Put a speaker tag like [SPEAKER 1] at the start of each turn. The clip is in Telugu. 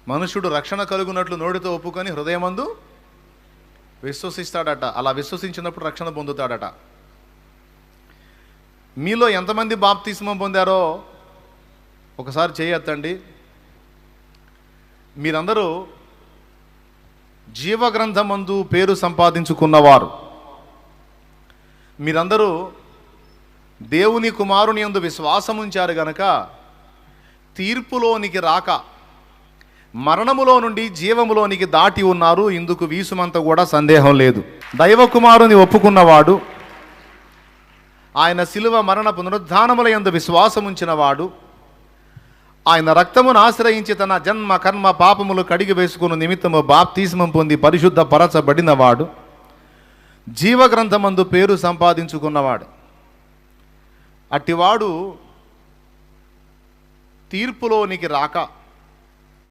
[SPEAKER 1] మనుషుడు రక్షణ కలుగునట్లు నోటితో ఒప్పుకొని హృదయమందు విశ్వసిస్తాడట. అలా విశ్వసించినప్పుడు రక్షణ పొందుతాడట. మీలో ఎంతమంది బాప్తిస్మం పొందారో ఒకసారి చేయెత్తండి. మీరందరూ జీవగ్రంథమందు పేరు సంపాదించుకున్నవారు. మీరందరూ దేవుని కుమారుని యందు విశ్వాసం ఉంచారు గనక తీర్పులోనికి రాక మరణములో నుండి జీవములోనికి దాటి ఉన్నారు. ఇందుకు వీసుమంత కూడా సందేహం లేదు. దైవ కుమారుని ఒప్పుకున్నవాడు, ఆయన శిలువ మరణ పునరుద్ధానముల యందు విశ్వాసం ఉంచినవాడు, ఆయన రక్తమును ఆశ్రయించి తన జన్మ కర్మ పాపములు కడిగి వేసుకున్న నిమిత్తము బాప్తిస్మం పొంది పరిశుద్ధ పరచబడినవాడు, జీవగ్రంథమందు పేరు సంపాదించుకున్నవాడు. అట్టివాడు తీర్పులోనికి రాక